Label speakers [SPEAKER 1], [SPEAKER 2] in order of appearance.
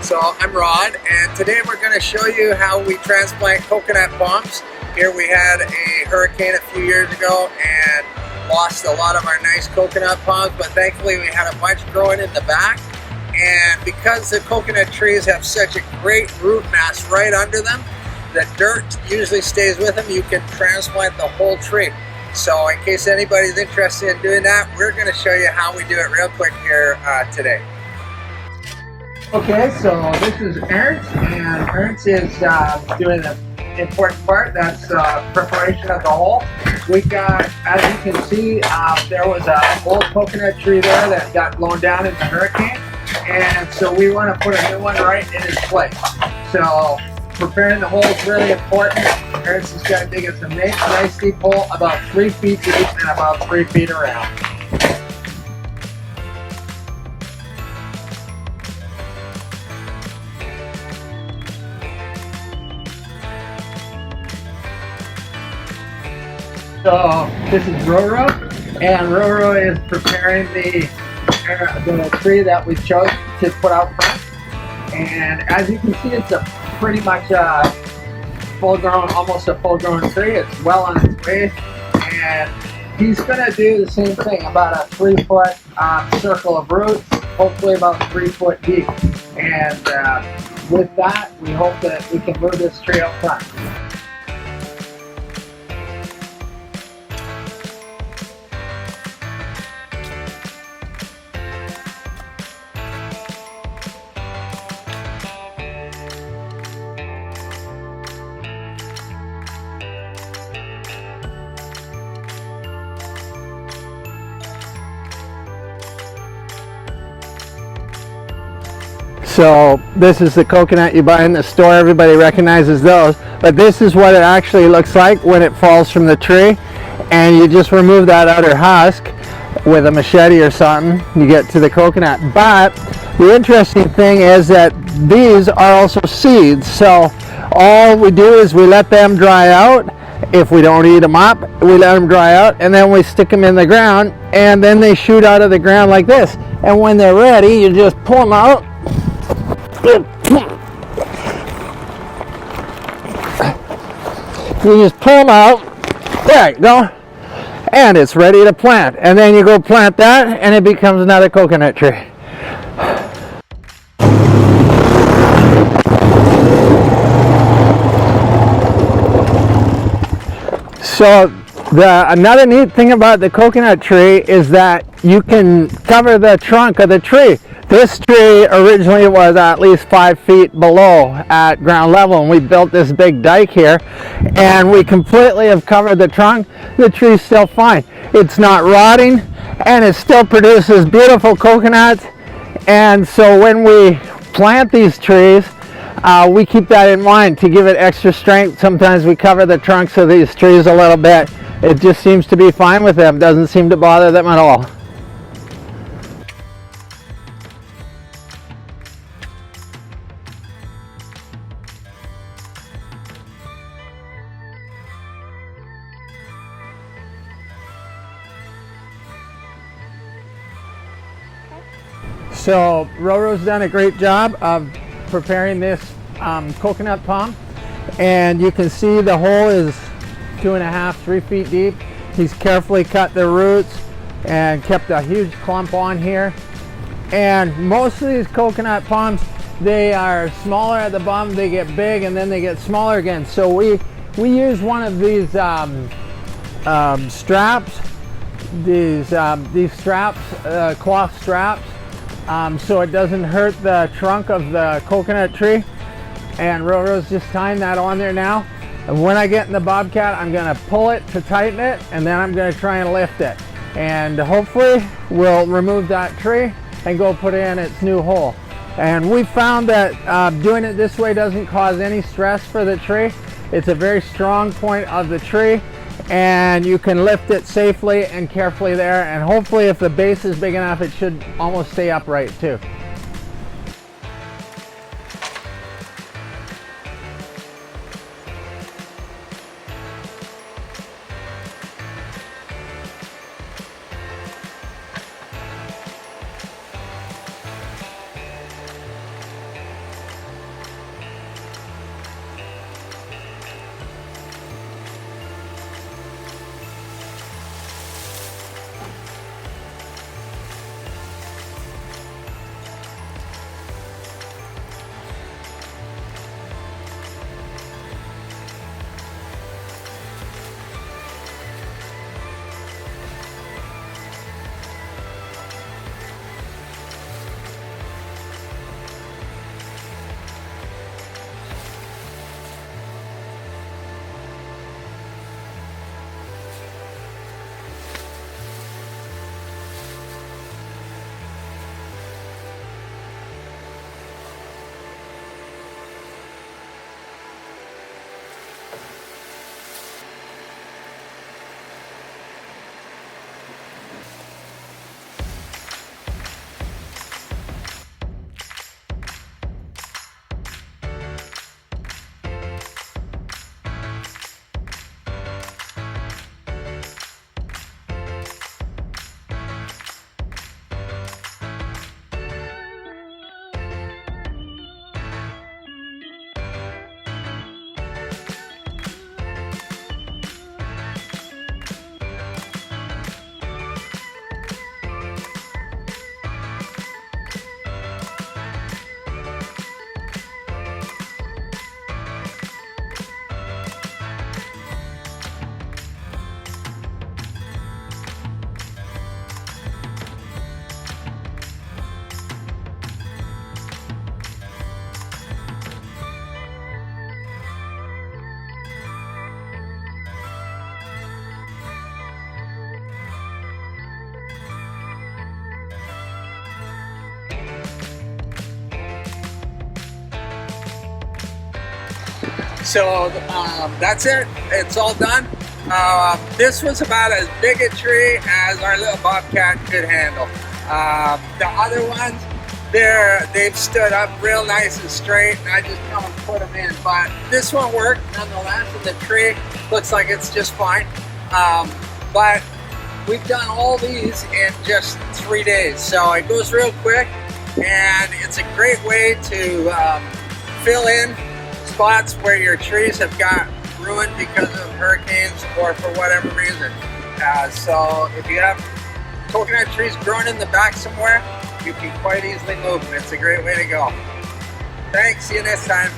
[SPEAKER 1] So I'm Rod, and today we're going to show you how we transplant coconut palms. Here we had a hurricane a few years ago and lost a lot of our nice coconut palms, but thankfully we had a bunch growing in the back. And because the coconut trees have such a great root mass right under them, the dirt usually stays with them. You can transplant the whole tree. So in case anybody's interested in doing that, we're going to show you how we do it real quick here today. Okay, so this is Ernst, and Ernst is doing the important part. That's preparation of the hole. We got, as you can see, there was an old coconut tree there that got blown down in the hurricane, and so we want to put a new one right in its place. So preparing the hole is really important. Ernst is going to dig us a nice deep hole, about 3 feet deep and about 3 feet around. So this is Roro, and Roro is preparing the tree that we chose to put out front. And as you can see, it's a pretty much full-grown, almost a full-grown tree. It's well on its way, and he's going to do the same thing, about a 3-foot circle of roots, hopefully about 3 foot deep. And with that, we hope that we can move this tree up front. So this is the coconut you buy in the store. Everybody recognizes those, but this is what it actually looks like when it falls from the tree. And you just remove that outer husk with a machete or something, you get to the coconut. But the interesting thing is that these are also seeds, so all we do is we let them dry out. If we don't eat them up, we let them dry out, and then we stick them in the ground, and then they shoot out of the ground like this. And when they're ready, you just pull them out. You just pull them out, there you go, and it's ready to plant. And then you go plant that, and it becomes another coconut tree. So another neat thing about the coconut tree is that you can cover the trunk of the tree. This tree originally was at least 5 feet below at ground level, and we built this big dike here, and we completely have covered the trunk. The tree's still fine. It's not rotting, and it still produces beautiful coconuts. And so when we plant these trees, we keep that in mind to give it extra strength. Sometimes we cover the trunks of these trees a little bit. It just seems to be fine with them. Doesn't seem to bother them at all. So Roro's done a great job of preparing this coconut palm, and you can see the hole is 2.5 to 3 feet deep. He's carefully cut the roots and kept a huge clump on here. And most of these coconut palms, they are smaller at the bottom, they get big, and then they get smaller again. So we use one of these straps, these straps, cloth straps, so it doesn't hurt the trunk of the coconut tree. And Roro's just tying that on there now. And when I get in the bobcat, I'm going to pull it to tighten it, and then I'm going to try and lift it. And hopefully we'll remove that tree and go put in its new hole. And we found that doing it this way doesn't cause any stress for the tree. It's a very strong point of the tree, and you can lift it safely and carefully there, and hopefully if the base is big enough, it should almost stay upright too. So that's it. It's all done. This was about as big a tree as our little bobcat could handle. The other ones, they've stood up real nice and straight, and I just come and put them in. But this one worked nonetheless, and the tree looks like it's just fine. But we've done all these in just 3 days, so it goes real quick, and it's a great way to fill in spots where your trees have got ruined because of hurricanes or for whatever reason. So if you have coconut trees growing in the back somewhere, you can quite easily move them. It's a great way to go. Thanks, see you next time.